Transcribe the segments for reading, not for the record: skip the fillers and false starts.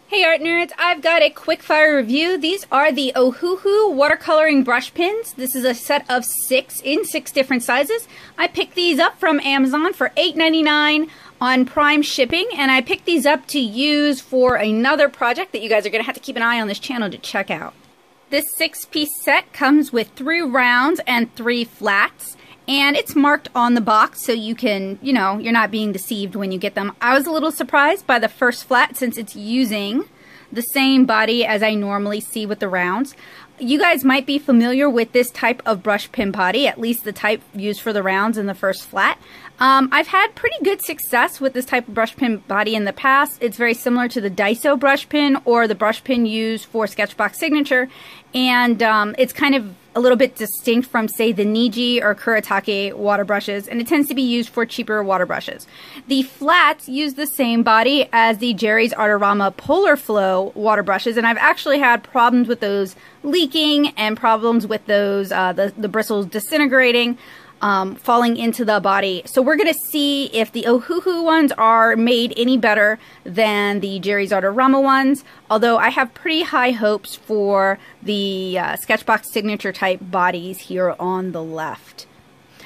Hey art nerds, I've got a quick fire review. These are the Ohuhu watercoloring brush pens. This is a set of 6 in 6 different sizes. I picked these up from Amazon for $8.99 on Prime shipping, and I picked these up to use for another project that you guys are going to have to keep an eye on this channel to check out. This 6-piece set comes with 3 rounds and 3 flats. And it's marked on the box so you can, you're not being deceived when you get them. I was a little surprised by the first flat since it's using the same body as I normally see with the rounds. You guys might be familiar with this type of brush pen body, at least the type used for the rounds in the first flat. I've had pretty good success with this type of brush pen body in the past. It's very similar to the Daiso brush pen or the brush pen used for Sketchbox Signature. And it's kind of a little bit distinct from, say, the Niji or Kuretake water brushes, and it tends to be used for cheaper water brushes. The flats use the same body as the Jerry's Artorama Polar Flow water brushes, and I've actually had problems with those leaking and problems with those, the bristles disintegrating, falling into the body. So we're going to see if the Ohuhu ones are made any better than the Jerry's Artorama ones, although I have pretty high hopes for the Sketchbox Signature type bodies here on the left.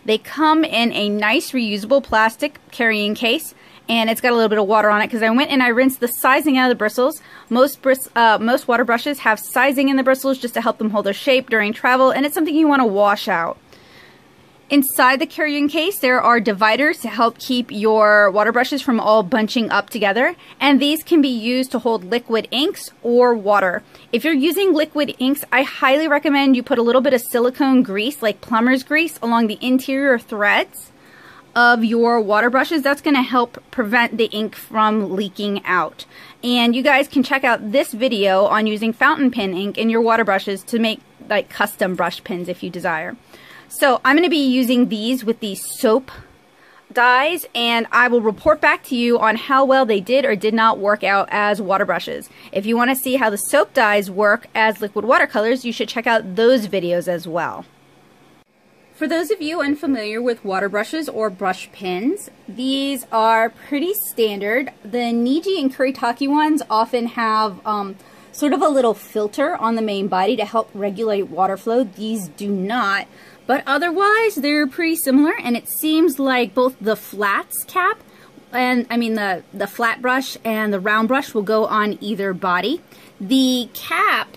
They come in a nice reusable plastic carrying case, and it's got a little bit of water on it because I went and I rinsed the sizing out of the bristles. Most water brushes have sizing in the bristles just to help them hold their shape during travel, and it's something you want to wash out. Inside the carrying case, there are dividers to help keep your water brushes from all bunching up together, and these can be used to hold liquid inks or water. If you're using liquid inks, I highly recommend you put a little bit of silicone grease, like plumber's grease, along the interior threads of your water brushes. That's going to help prevent the ink from leaking out. And you guys can check out this video on using fountain pen ink in your water brushes to make like custom brush pens if you desire. So I'm going to be using these with these soap dyes, and I will report back to you on how well they did or did not work out as water brushes. If you want to see how the soap dyes work as liquid watercolors, you should check out those videos as well. For those of you unfamiliar with water brushes or brush pens, these are pretty standard. The Niji and Kuretake ones often have sort of a little filter on the main body to help regulate water flow. These do not. But otherwise, they're pretty similar, and it seems like both the flats cap, and the flat brush and the round brush will go on either body. The cap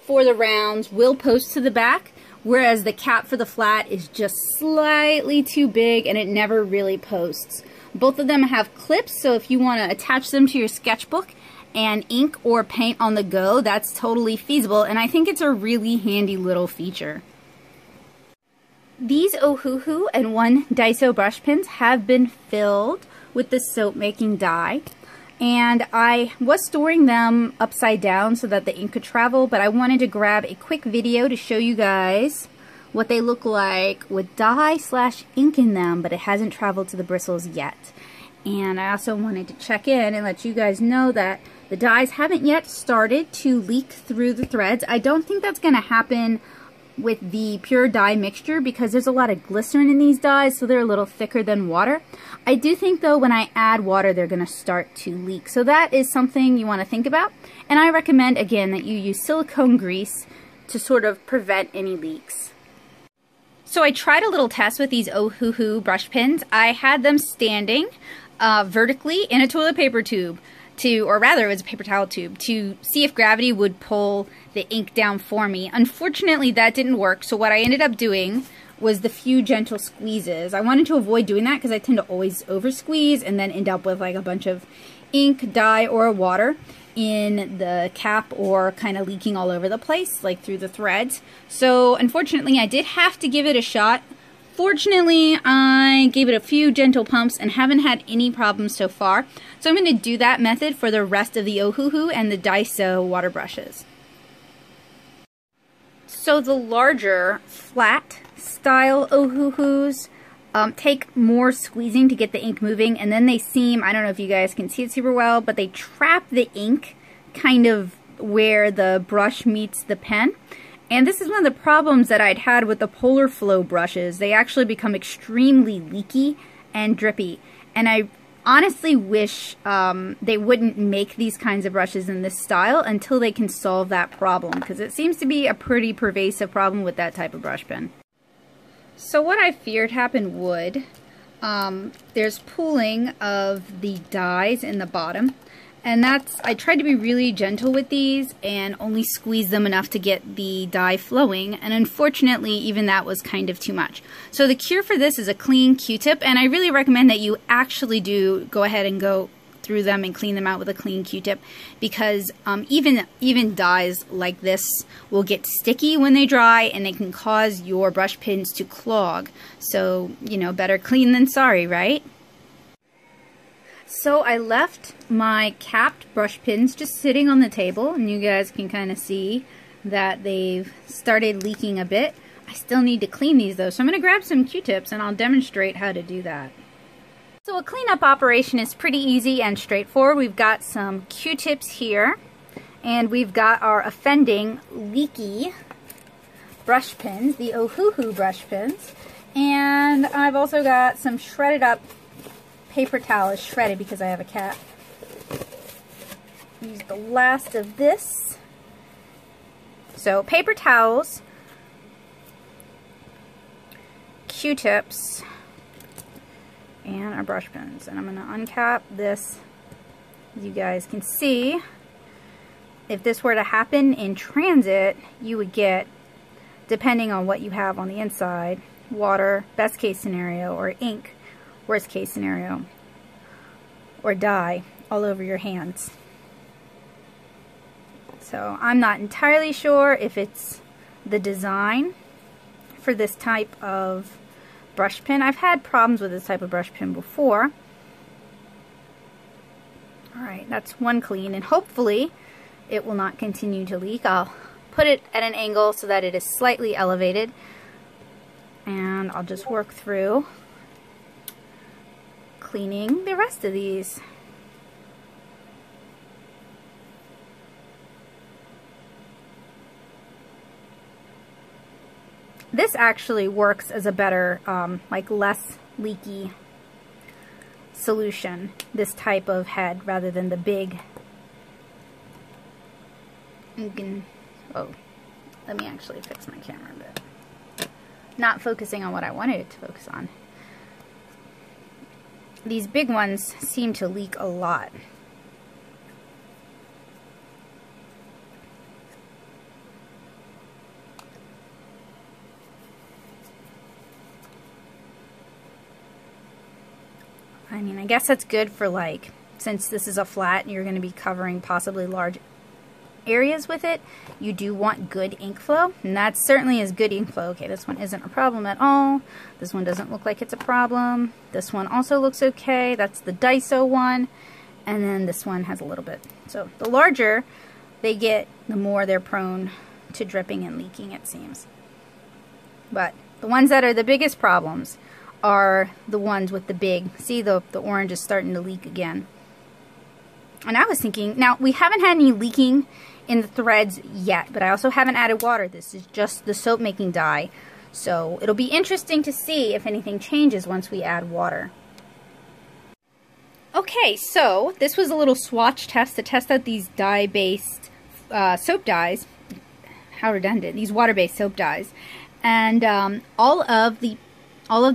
for the rounds will post to the back, whereas the cap for the flat is just slightly too big and it never really posts. Both of them have clips, so if you want to attach them to your sketchbook and ink or paint on the go, that's totally feasible, and I think it's a really handy little feature. These Ohuhu and 1 Daiso brush pens have been filled with the soap making dye, and I was storing them upside down so that the ink could travel, but I wanted to grab a quick video to show you guys what they look like with dye/ink in them, but it hasn't traveled to the bristles yet. And I also wanted to check in and let you guys know that the dyes haven't yet started to leak through the threads. I don't think that's going to happen with the pure dye mixture because there's a lot of glycerin in these dyes, so they're a little thicker than water. I do think though when I add water they're going to start to leak, so that is something you want to think about, and I recommend again that you use silicone grease to sort of prevent any leaks. So I tried a little test with these Ohuhu brush pens. I had them standing vertically in a toilet paper tube, or rather it was a paper towel tube, to see if gravity would pull the ink down for me. Unfortunately that didn't work, so what I ended up doing was the few gentle squeezes. I wanted to avoid doing that because I tend to always over squeeze and then end up with like a bunch of ink, dye, or water in the cap or kind of leaking all over the place, like through the threads. So unfortunately I did have to give it a shot. Fortunately, I gave it a few gentle pumps and haven't had any problems so far. So I'm going to do that method for the rest of the Ohuhu and the Daiso water brushes. So the larger flat style Ohuhus take more squeezing to get the ink moving, and then they seem, I don't know if you guys can see it super well, but they trap the ink kind of where the brush meets the pen. And this is one of the problems that I'd had with the Polar Flow brushes. They actually become extremely leaky and drippy. And I honestly wish they wouldn't make these kinds of brushes in this style until they can solve that problem, because it seems to be a pretty pervasive problem with that type of brush pen. So what I feared happened would, there's pooling of the dyes in the bottom, and I tried to be really gentle with these and only squeeze them enough to get the dye flowing, and unfortunately even that was kind of too much. So the cure for this is a clean Q-tip, and I really recommend that you actually do go ahead and go through them and clean them out with a clean Q-tip, because even dyes like this will get sticky when they dry, and they can cause your brush pins to clog. So, you know, better clean than sorry, right? So I left my capped brush pins just sitting on the table, and you guys can kind of see that they've started leaking a bit. I still need to clean these though, so I'm going to grab some Q-tips and I'll demonstrate how to do that. So a cleanup operation is pretty easy and straightforward. We've got some Q-tips here, and we've got our offending, leaky brush pins, the Ohuhu brush pins, and I've also got some shredded up paper towel. Is shredded because I have a cat. Use the last of this. So paper towels, Q-tips, and our brush pens. And I'm going to uncap this. As you guys can see, if this were to happen in transit, you would get, depending on what you have on the inside, water, best case scenario, or ink, worst case scenario, or dye all over your hands. So I'm not entirely sure if it's the design for this type of brush pen. I've had problems with this type of brush pen before. Alright, that's one clean, and hopefully it will not continue to leak. I'll put it at an angle so that it is slightly elevated, and I'll just work through cleaning the rest of these. This actually works as a better, like less leaky solution, this type of head, rather than the big. You can, oh, let me actually fix my camera a bit. Not focusing on what I wanted it to focus on. These big ones seem to leak a lot. I mean, I guess that's good for, like, since this is a flat and you're going to be covering possibly large areas with it, you do want good ink flow, and that certainly is good ink flow. Okay, this one isn't a problem at all. This one doesn't look like it's a problem. This one also looks okay. That's the Daiso one, and then this one has a little bit. So the larger they get, the more they're prone to dripping and leaking, it seems. But the ones that are the biggest problems are the ones with the big, see the orange is starting to leak again. And I was thinking, now we haven't had any leaking in the threads yet, but I also haven't added water. This is just the soap making dye. So it'll be interesting to see if anything changes once we add water. Okay, so this was a little swatch test to test out these dye-based soap dyes. How redundant, these water-based soap dyes. And all of the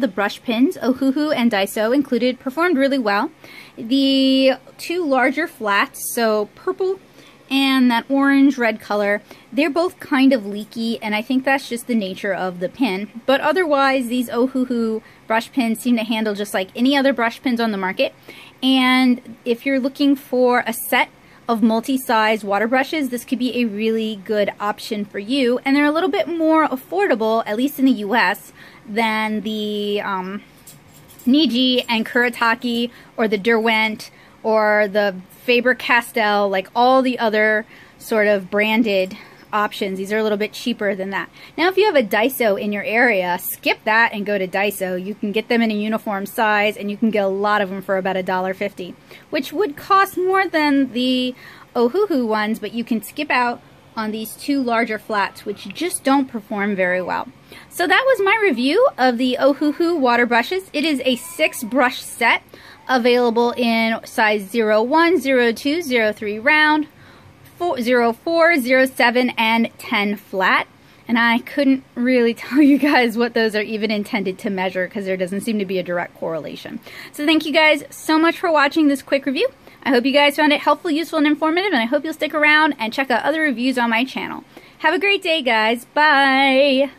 brush pins, Ohuhu and Daiso included, performed really well. The two larger flats, so purple and that orange-red color, they're both kind of leaky, and I think that's just the nature of the pin. But otherwise, these Ohuhu brush pins seem to handle just like any other brush pins on the market. And if you're looking for a set of multi-size water brushes, this could be a really good option for you. And they're a little bit more affordable, at least in the US, than the Niji and Kuretake or the Derwent or the Faber-Castell, like all the other sort of branded options. These are a little bit cheaper than that. Now, if you have a Daiso in your area, skip that and go to Daiso. You can get them in a uniform size, and you can get a lot of them for about $1.50, which would cost more than the Ohuhu ones, but you can skip out on these two larger flats, which just don't perform very well. So that was my review of the Ohuhu water brushes. It is a 6 brush set available in size 01, 02, 03 round, 04, 07, and 10 flat. And I couldn't really tell you guys what those are even intended to measure because there doesn't seem to be a direct correlation. So thank you guys so much for watching this quick review. I hope you guys found it helpful, useful, and informative, and I hope you'll stick around and check out other reviews on my channel. Have a great day, guys. Bye!